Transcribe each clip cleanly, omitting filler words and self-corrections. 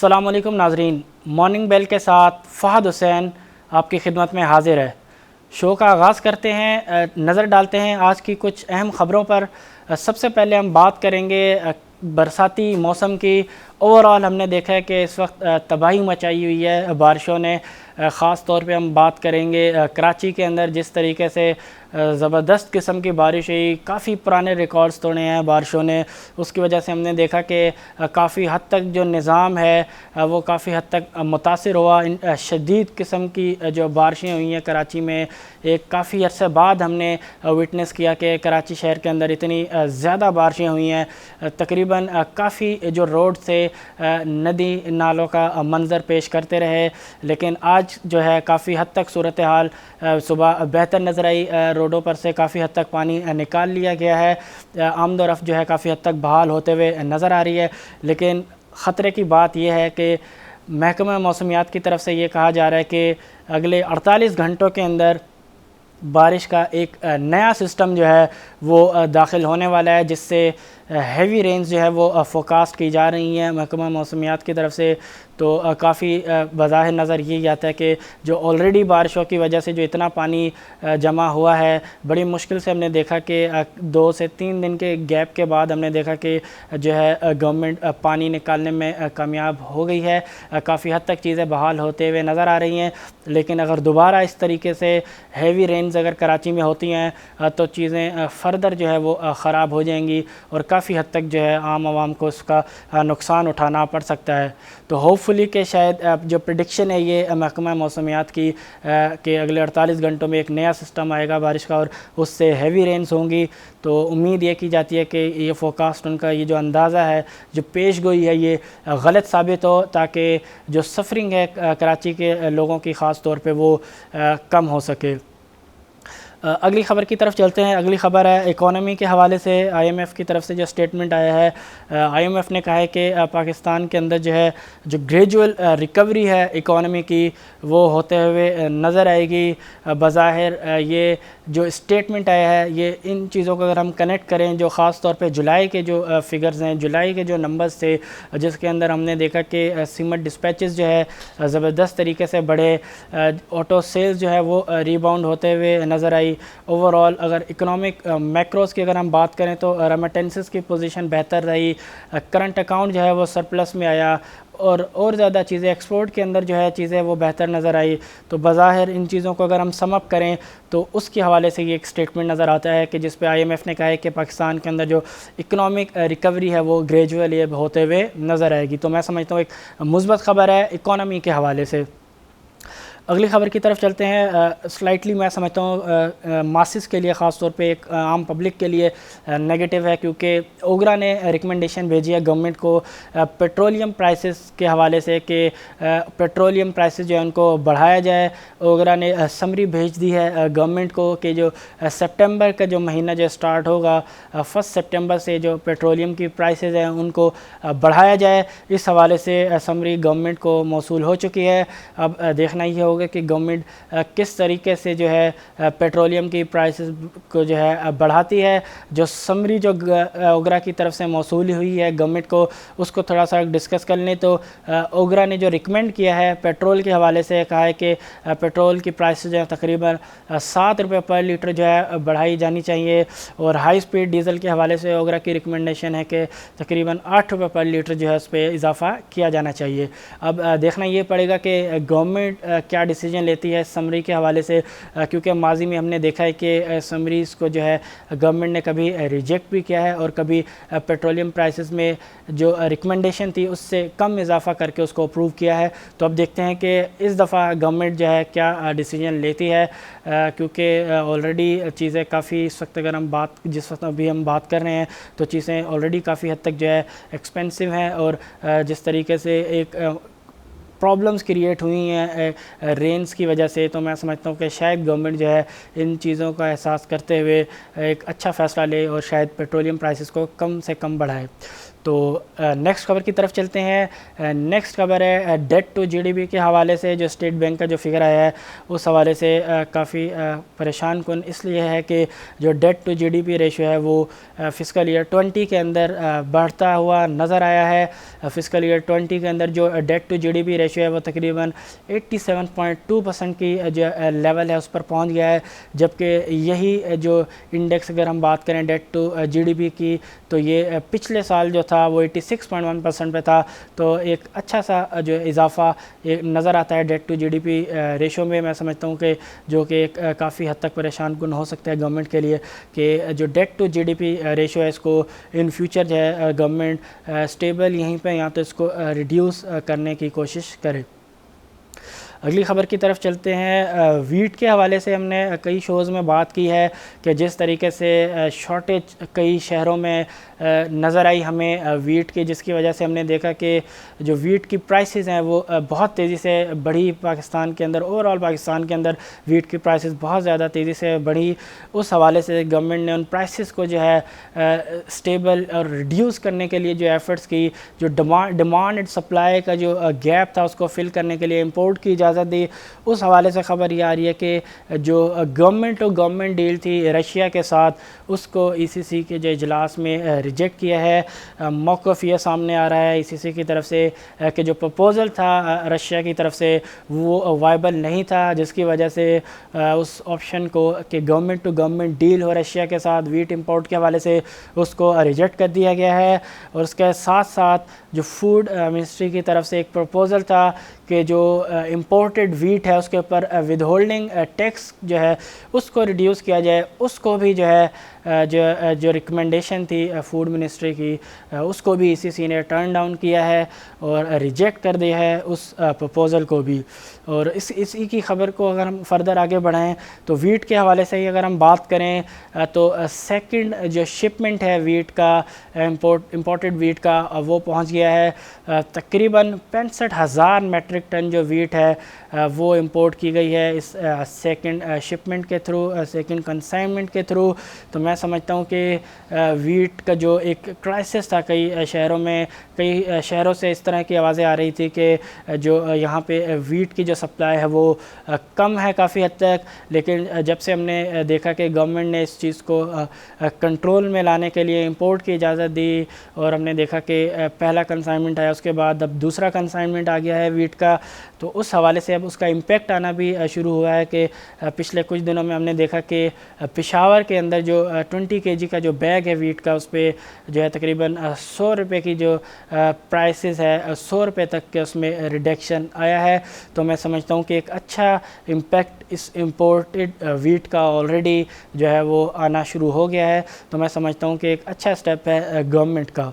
السلام علیکم ناظرین، مارننگ بیل کے ساتھ فہد حسین آپ کی خدمت میں حاضر ہے۔ شو کا آغاز کرتے ہیں، نظر ڈالتے ہیں آج کی کچھ اہم خبروں پر۔ سب سے پہلے ہم بات کریں گے برساتی موسم کی۔ اوورآل ہم نے دیکھا ہے کہ اس وقت تباہی مچائی ہوئی ہے بارشوں نے۔ خاص طور پہ ہم بات کریں گے کراچی کے اندر جس طریقے سے زبردست قسم کی بارش ہوئی، کافی پرانے ریکارڈز توڑے ہیں بارشوں نے۔ اس کی وجہ سے ہم نے دیکھا کہ کافی حد تک جو نظام ہے وہ کافی حد تک متاثر ہوا۔ شدید قسم کی جو بارشیں ہوئی ہیں کراچی میں، ایک کافی عرصے بعد ہم نے وٹنس کیا کہ کراچی شہر کے اندر اتنی زیادہ بارشیں ہوئی ہیں۔ تقریباً کافی جو روڈ سے ندی نالوں کا منظر پیش کرتے رہے، لیکن آج جو ہے کافی حد تک صورتحال صبح بہتر نظر آئی۔ روڈوں پر سے کافی حد تک پانی نکال لیا گیا ہے، آمد و رفت جو ہے کافی حد تک بحال ہوتے ہوئے نظر آ رہی ہے۔ لیکن خطرے کی بات یہ ہے کہ محکمہ موسمیات کی طرف سے یہ کہا جا رہا ہے کہ اگلے 48 گھنٹوں کے اندر بارش کا ایک نیا سسٹم جو ہے وہ داخل ہونے والا ہے، جس سے ہیوی رینز جو ہے وہ فوکاسٹ کی جا رہی ہیں محکمہ موسمیات کی طرف سے۔ تو کافی بظاہر نظر یہ آتا ہے کہ جو آلریڈی بارشوں کی وجہ سے جو اتنا پانی جمع ہوا ہے، بڑی مشکل سے ہم نے دیکھا کہ 2 سے 3 دن کے گیپ کے بعد ہم نے دیکھا کہ جو ہے گورنمنٹ پانی نکالنے میں کامیاب ہو گئی ہے۔ کافی حد تک چیزیں بحال ہوتے ہوئے نظر آ رہی ہیں، لیکن اگر دوبارہ اس طریقے سے ہیوی رینز اگر کراچی میں ہوتی ہیں تو چیزیں فردر جو ہے وہ خراب ہو جائیں گی اور کافی حد تک جو ہے عام عوام کو اس کا نقصان اٹھانا پڑ سکتا ہے۔ تو ہوپ فلی کہ شاید جو پریڈکشن ہے یہ محکمہ موسمیات کی کہ اگلے 48 گھنٹوں میں ایک نیا سسٹم آئے گا بارش کا اور اس سے ہیوی رینز ہوں گی، تو امید یہ کی جاتی ہے کہ یہ فوکاسٹ ان کا یہ جو اندازہ ہے، جو پیش گوئی ہے، یہ غلط ثابت ہو تاکہ جو سفرنگ ہے کراچی کے لوگوں کی خاص طور پہ وہ کم ہو سکے۔ اگلی خبر کی طرف چلتے ہیں۔ اگلی خبر ہے اکانومی کے حوالے سے۔ آئی ایم ایف کی طرف سے جو سٹیٹمنٹ آیا ہے، آئی ایم ایف نے کہا ہے کہ پاکستان کے اندر جو ہے جو گریجول ریکوری ہے اکانومی کی وہ ہوتے ہوئے نظر آئے گی۔ بظاہر یہ جو سٹیٹمنٹ آیا ہے، یہ ان چیزوں کو اگر ہم کنیکٹ کریں، جو خاص طور پہ جولائی کے جو فگرز ہیں، جولائی کے جو نمبرز تھے، جس کے اندر ہم نے دیکھا کہ سیمنٹ ڈسپیچز جو ہے زبردست طریقے سے بڑھے، آٹو سیلز جو ہے وہ ریباؤنڈ ہوتے ہوئے نظر آئی۔ اوورآل اگر اکنامک میکروز کی اگر ہم بات کریں تو ریمیٹنسز کی پوزیشن بہتر رہی، کرنٹ اکاؤنٹ جو ہے وہ سرپلس میں آیا، اور زیادہ چیزیں ایکسپورٹ کے اندر جو ہے چیزیں وہ بہتر نظر آئی۔ تو بظاہر ان چیزوں کو اگر ہم سم اپ کریں تو اس کے حوالے سے یہ ایک سٹیٹمنٹ نظر آتا ہے کہ جس پہ آئی ایم ایف نے کہا ہے کہ پاکستان کے اندر جو اکنامک ریکوری ہے وہ گریجولی ہوتے ہوئے نظر آئے گی۔ تو میں سمجھتا ہوں ایک مثبت خبر ہے اکانومی کے حوالے سے۔ اگلی خبر کی طرف چلتے ہیں۔ سلائٹلی میں سمجھتا ہوں ماسز کے لیے، خاص طور پہ ایک عام پبلک کے لیے نیگیٹو ہے، کیونکہ اوگرا نے ریکمنڈیشن بھیجی ہے گورنمنٹ کو پیٹرولیم پرائسز کے حوالے سے کہ پیٹرولیم پرائسز جو ہے ان کو بڑھایا جائے۔ اوگرا نے سمری بھیج دی ہے گورنمنٹ کو کہ جو سپٹمبر کا جو مہینہ جو سٹارٹ ہوگا، 1 سپٹمبر سے جو پیٹرولیم کی پرائسز ہیں ان کو بڑھایا جائے۔ اس حوالے سے سمری گورنمنٹ کو موصول ہو چکی ہے۔ اب دیکھنا یہ ہوگا کہ گورنمنٹ کس طریقے سے جو ہے پیٹرولیم کی پرائسز کو جو ہے بڑھاتی ہے۔ جو سمری جو اوگرا کی طرف سے موصول ہوئی ہے گورنمنٹ کو، اس کو تھوڑا سا ڈسکس کر لیں تو اوگرا نے جو ریکمینڈ کیا ہے پیٹرول کے حوالے سے، کہا ہے کہ پیٹرول کی پرائسز جو ہے تقریباً 7 روپے پر لیٹر جو ہے بڑھائی جانی چاہیے، اور ہائی سپیڈ ڈیزل کے حوالے سے اوگرا کی ریکمنڈیشن ہے کہ تقریباً 8 روپے پر لیٹر جو ہے اس پہ اضافہ کیا جانا چاہیے۔ اب دیکھنا یہ پڑے گا کہ گورنمنٹ کیا ڈیسیجن لیتی ہے سمری کے حوالے سے، کیونکہ ماضی میں ہم نے دیکھا ہے کہ سمریز کو جو ہے گورنمنٹ نے کبھی ریجیکٹ بھی کیا ہے اور کبھی پیٹرولیم پرائسز میں جو ریکمنڈیشن تھی اس سے کم اضافہ کر کے اس کو اپروو کیا ہے۔ تو اب دیکھتے ہیں کہ اس دفعہ گورنمنٹ جو ہے کیا ڈیسیجن لیتی ہے، کیونکہ آلریڈی چیزیں کافی اس وقت اگر ہم جس وقت ابھی ہم بات کر رہے ہیں تو چیزیں آلریڈی کافی حد تک جو ہے ایکسپینسو ہیں، اور جس طریقے سے ایک پرابلمز کریٹ ہوئی ہیں رینز کی وجہ سے، تو میں سمجھتا ہوں کہ شاید گورنمنٹ جو ہے ان چیزوں کا احساس کرتے ہوئے ایک اچھا فیصلہ لے اور شاید پیٹرولیم پرائسز کو کم سے کم بڑھائے۔ تو نیکسٹ خبر کی طرف چلتے ہیں. نیکسٹ خبر ہے debt to G D P کے حوالے سے. جو اسٹیٹ بینک کا جو فگر آیا ہے اس حوالے سے کافی پریشان کن اس لیے ہے کہ جو debt to G D P ratio ہے وہ فسکل ایئر 20 کے اندر بڑھتا ہوا نظر آیا ہے. فسکل ایئر 20 کے اندر جو debt to G D P ratio ہے وہ تقریباً 87.2% کی جو لیول ہے اس پر پہنچ گیا ہے، جبکہ یہی جو انڈیکس اگر ہم بات کریں debt to G D P کی تو یہ پچھلے سال جو تھا وہ 86.1% پہ تھا. تو ایک اچھا سا جو اضافہ نظر آتا ہے debt to G D P ratio میں. میں سمجھتا ہوں کہ جو کہ ایک کافی حد تک پریشان کن ہو سکتا ہے گورنمنٹ کے لیے کہ جو debt to G D P ratio ہے اس کو ان فیوچر جو ہے گورنمنٹ اسٹیبل یہیں پہ یا تو اس کو ریڈیوس کرنے کی کوشش کرے. اگلی خبر کی طرف چلتے ہیں. ویٹ کے حوالے سے ہم نے کئی شوز میں بات کی ہے کہ جس طریقے سے شارٹیج کئی شہروں میں نظر آئی ہمیں ویٹ کی، جس کی وجہ سے ہم نے دیکھا کہ جو ویٹ کی پرائسز ہیں وہ بہت تیزی سے بڑھی پاکستان کے اندر. اوور آل پاکستان کے اندر ویٹ کی پرائسز بہت زیادہ تیزی سے بڑھی. اس حوالے سے گورنمنٹ نے ان پرائسز کو جو ہے اسٹیبل اور ریڈیوس کرنے کے لیے جو ایفرٹس کی، جو ڈیمانڈ اینڈ سپلائی کا جو گیپ تھا اس کو فل کرنے کے لیے امپورٹ کی اجازت دی. اس حوالے سے خبر یہ آ رہی ہے کہ جو گورنمنٹ ٹو گورنمنٹ ڈیل تھی رشیا کے ساتھ اس کو ای سی سی کے جو اجلاس میں ریجیکٹ کیا ہے. موقف یہ سامنے آ رہا ہے ای سی سی کی طرف سے کہ جو پروپوزل تھا رشیا کی طرف سے وہ وائبل نہیں تھا، جس کی وجہ سے اس آپشن کو کہ گورنمنٹ ٹو گورنمنٹ ڈیل ہو رشیا کے ساتھ ویٹ امپورٹ کے حوالے سے اس کو ریجیکٹ کر دیا گیا ہے. اور اس کے ساتھ ساتھ جو فوڈ منسٹری کی طرف سے ایک پروپوزل تھا کہ جو امپورٹڈ ویٹ ہے اس کے اوپر ود ہولڈنگ ٹیکس جو ہے اس کو ریڈیوس کیا جائے. اس کو بھی جو ہے جو ریکمنڈیشن تھی فوڈ منسٹری کی اس کو بھی ای سی سی نے ٹرن ڈاؤن کیا ہے اور ریجیکٹ کر دیا ہے اس پروپوزل کو بھی. اور اسی کی خبر کو اگر ہم فردر آگے بڑھائیں تو ویٹ کے حوالے سے ہی اگر ہم بات کریں تو سیکنڈ جو شپمنٹ ہے ویٹ کا امپورٹڈ ویٹ کا وہ پہنچ گیا ہے. تقریباً 65,000 میٹرک ٹن جو ویٹ ہے وہ امپورٹ کی گئی ہے اس سیکنڈ شپمنٹ کے تھرو، سیکنڈ کنسائنمنٹ کے تھرو. تو میں سمجھتا ہوں کہ ویٹ کا جو ایک کرائسس تھا کئی شہروں میں، کئی شہروں سے اس طرح کی آوازیں آ رہی تھی کہ جو یہاں پہ ویٹ کی جو سپلائی ہے وہ کم ہے کافی حد تک. لیکن جب سے ہم نے دیکھا کہ گورنمنٹ نے اس چیز کو کنٹرول میں لانے کے لیے امپورٹ کی اجازت دی اور ہم نے دیکھا کہ پہلا کنسائنمنٹ آیا اس کے بعد اب دوسرا کنسائنمنٹ آ گیا ہے ویٹ کا، تو اس حوالے سے اب اس کا امپیکٹ آنا بھی شروع ہوا ہے کہ پچھلے کچھ دنوں میں ہم نے دیکھا کہ پشاور کے اندر جو 20 kg کا جو بیگ ہے ویٹ کا اس پہ جو ہے تقریباً 100 روپے کی جو پرائسز ہے 100 روپے تک کے اس میں ریڈکشن آیا ہے. تو میں سمجھتا ہوں کہ ایک اچھا امپیکٹ اس امپورٹڈ ویٹ کا آلریڈی جو ہے وہ آنا شروع ہو گیا ہے. تو میں سمجھتا ہوں کہ ایک اچھا اسٹیپ ہے گورنمنٹ کا.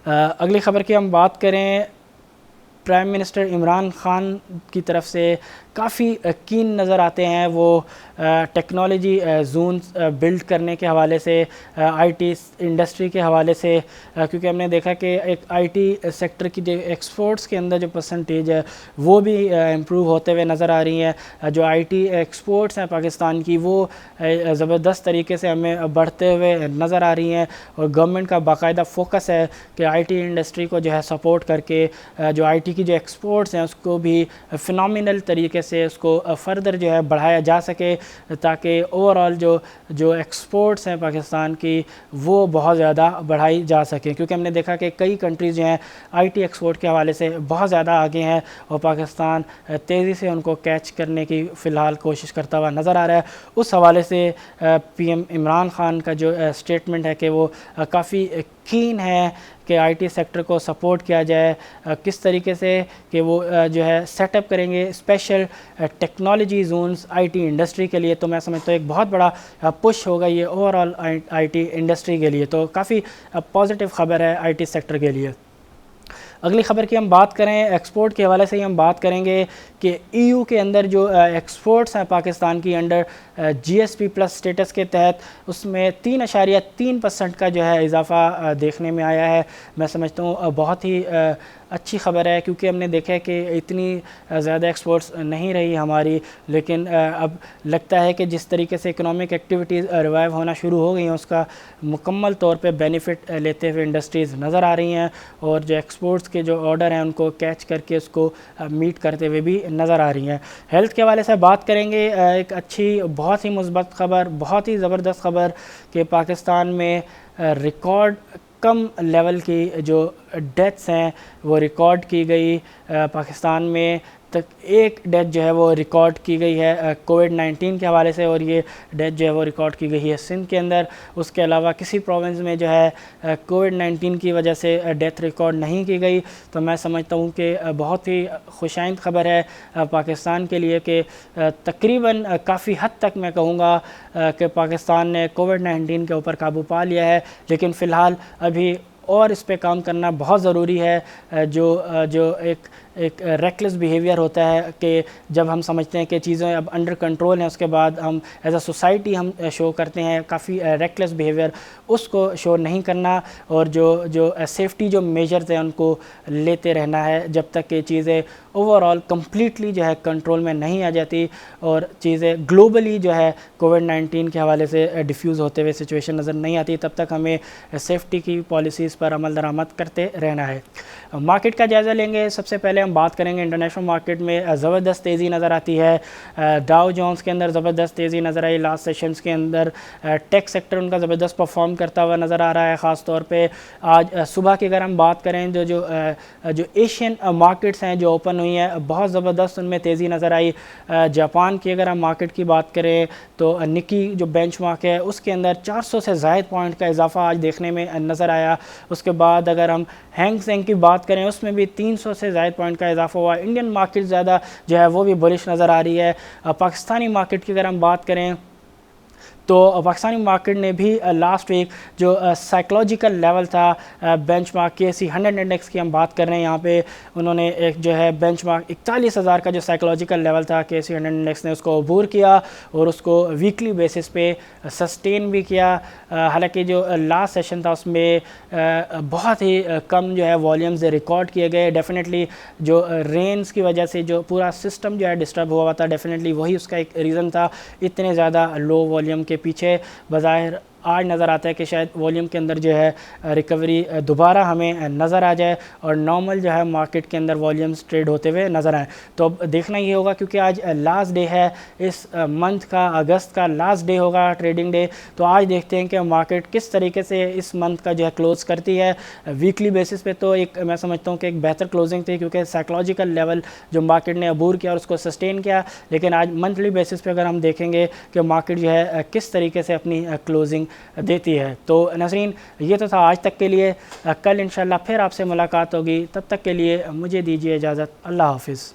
اگلی خبر کی ہم بات کریں، پرائم منسٹر عمران خان کی طرف سے کافی کین نظر آتے ہیں وہ ٹیکنالوجی زونز بلڈ کرنے کے حوالے سے، آئی ٹی انڈسٹری کے حوالے سے، کیونکہ ہم نے دیکھا کہ ایک آئی ٹی سیکٹر کی جو ایکسپورٹس کے اندر جو پرسنٹیج ہے وہ بھی امپروو ہوتے ہوئے نظر آ رہی ہیں. جو آئی ٹی ایکسپورٹس ہیں پاکستان کی وہ زبردست طریقے سے ہمیں بڑھتے ہوئے نظر آ رہی ہیں اور گورنمنٹ کا باقاعدہ فوکس ہے کہ آئی ٹی انڈسٹری کو جو ہے سپورٹ کر کے جو آئی ٹی کی جو ایکسپورٹس ہیں اس کو بھی فنامنل طریقے سے اس کو فردر جو ہے بڑھایا جا سکے تاکہ اوور آل جو ایکسپورٹس ہیں پاکستان کی وہ بہت زیادہ بڑھائی جا سکیں. کیونکہ ہم نے دیکھا کہ کئی کنٹریز جو ہیں آئی ٹی ایکسپورٹ کے حوالے سے بہت زیادہ آگے ہیں اور پاکستان تیزی سے ان کو کیچ کرنے کی فی الحال کوشش کرتا ہوا نظر آ رہا ہے. اس حوالے سے پی ایم عمران خان کا جو اسٹیٹمنٹ ہے کہ وہ کافی کین ہے کہ آئی ٹی سیکٹر کو سپورٹ کیا جائے، کس طریقے سے کہ وہ جو ہے سیٹ اپ کریں گے special technology zones I T industry کے لیے. تو میں سمجھتا ہوں ایک بہت بڑا پش ہوگا یہ over all I T industry کے لیے. تو کافی پازیٹیو خبر ہے آئی ٹی سیکٹر کے لیے. اگلی خبر کی ہم بات کریں ایکسپورٹ کے حوالے سے ہی ہم بات کریں گے کہ ای یو کے اندر جو ایکسپورٹس ہیں پاکستان کی انڈر جی ایس پی پلس اسٹیٹس کے تحت اس میں 3.3% کا جو ہے اضافہ دیکھنے میں آیا ہے. میں سمجھتا ہوں بہت ہی اچھی خبر ہے کیونکہ ہم نے دیکھا ہے کہ اتنی زیادہ ایکسپورٹس نہیں رہی ہماری، لیکن اب لگتا ہے کہ جس طریقے سے اکنامک ایکٹیویٹیز ریوائیو ہونا شروع ہو گئی ہیں اس کا مکمل طور پہ بینیفٹ لیتے ہوئے انڈسٹریز نظر آ رہی ہیں، اور جو ایکسپورٹس کے جو آرڈر ہیں ان کو کیچ کر کے اس کو میٹ کرتے ہوئے بھی نظر آ رہی ہیں۔ ہیلتھ کے حوالے سے بات کریں گے، ایک اچھی بہت ہی مثبت خبر، بہت ہی زبردست خبر کہ پاکستان میں ریکارڈ کم لیول کی جو ڈیتھس ہیں وہ ریکارڈ کی گئی۔ پاکستان میں تک ایک ڈیتھ جو ہے وہ ریکارڈ کی گئی ہے کووڈ-19 کے حوالے سے، اور یہ ڈیتھ جو ہے وہ ریکارڈ کی گئی ہے سندھ کے اندر۔ اس کے علاوہ کسی پروونس میں جو ہے کووڈ-19 کی وجہ سے ڈیتھ ریکارڈ نہیں کی گئی، تو میں سمجھتا ہوں کہ بہت ہی خوشائند خبر ہے پاکستان کے لیے کہ تقریباً کافی حد تک میں کہوں گا کہ پاکستان نے کووڈ-19 کے اوپر قابو پا لیا ہے، لیکن فی الحال ابھی اور اس پہ کام کرنا بہت ضروری ہے۔ جو ایک ریکلیس بیہیویئر ہوتا ہے کہ جب ہم سمجھتے ہیں کہ چیزیں اب انڈر کنٹرول ہیں، اس کے بعد ہم ایز اے سوسائٹی ہم شو کرتے ہیں کافی ریکلیس بیہیویئر، اس کو شو نہیں کرنا، اور جو سیفٹی جو میجرز ہیں ان کو لیتے رہنا ہے جب تک کہ چیزیں اوور آل کمپلیٹلی جو ہے کنٹرول میں نہیں آ جاتی اور چیزیں گلوبلی جو ہے کووڈ-19 کے حوالے سے ڈیفیوز ہوتے ہوئے سچویشن نظر نہیں آتی، تب تک ہمیں سیفٹی کی پالیسیز پر عمل درآمد کرتے رہنا ہے۔ مارکیٹ کا جائزہ لیں گے، سب سے پہلے ہم بات کریں گے انٹرنیشنل مارکیٹ میں زبردست تیزی نظر آتی ہے۔ ڈاؤ جونز کے اندر زبردست تیزی نظر آئی لاسٹ سیشنز کے اندر، ٹیک سیکٹر ان کا زبردست پرفارم کرتا ہوا نظر آ رہا ہے، خاص طور پہ آج صبح کی اگر ہم بات کریں جو ایشین مارکیٹس ہیں جو اوپن ہوئی ہیں بہت زبردست ان میں تیزی نظر آئی۔ جاپان کی اگر ہم مارکیٹ کی بات کریں تو نکی جو بینچ مارک ہے اس کے اندر 400 سے زائد پوائنٹ کا اضافہ آج دیکھنے میں نظر آیا۔ اس کے بعد اگر ہم ہینگ سینگ کی بات کریں اس میں بھی 300 سے زائد پوائنٹ کا اضافہ ہوا۔ انڈین مارکیٹ زیادہ جو ہے وہ بھی بلش نظر آ رہی ہے۔ پاکستانی مارکیٹ کی اگر ہم بات کریں تو پاکستانی مارکیٹ نے بھی لاسٹ ویک جو سائیکلوجیکل لیول تھا بینچ مارک KSE 100 انڈیکس کی ہم بات کر رہے ہیں، یہاں پہ انہوں نے ایک جو ہے بینچ مارک 41,000 کا جو سائیکلوجیکل لیول تھا KSE 100 انڈیکس نے اس کو عبور کیا اور اس کو ویکلی بیسس پہ سسٹین بھی کیا۔ حالانکہ جو لاسٹ سیشن تھا اس میں بہت ہی کم جو ہے والیومز ریکارڈ کیے گئے، ڈیفینیٹلی جو رینز کی وجہ سے جو پورا سسٹم جو ہے ڈسٹرب ہوا تھا، ڈیفینیٹلی وہی اس کا ایک ریزن تھا۔ اتنے زیادہ لو والیوم کے پیچھے بظاہر آج نظر آتا ہے کہ شاید والیوم کے اندر جو ہے ریکوری دوبارہ ہمیں نظر آ جائے اور نارمل جو ہے مارکیٹ کے اندر والیومز ٹریڈ ہوتے ہوئے نظر آئیں۔ تو اب دیکھنا یہ ہوگا کیونکہ آج لاسٹ ڈے ہے اس منتھ کا، اگست کا لاسٹ ڈے ہوگا ٹریڈنگ ڈے، تو آج دیکھتے ہیں کہ مارکیٹ کس طریقے سے اس منتھ کا جو ہے کلوز کرتی ہے۔ ویکلی بیسس پہ تو ایک میں سمجھتا ہوں کہ ایک بہتر کلوزنگ تھی کیونکہ سائیکلوجیکل لیول جو مارکیٹ نے عبور کیا اور اس کو سسٹین کیا، لیکن آج منتھلی بیسس پہ اگر ہم دیکھیں گے کہ مارکیٹ جو ہے کس طریقے سے اپنی کلوزنگ دیتی ہے۔ تو ناظرین یہ تو تھا آج تک کے لیے، کل انشاءاللہ پھر آپ سے ملاقات ہوگی، تب تک کے لیے مجھے دیجیے اجازت، اللہ حافظ۔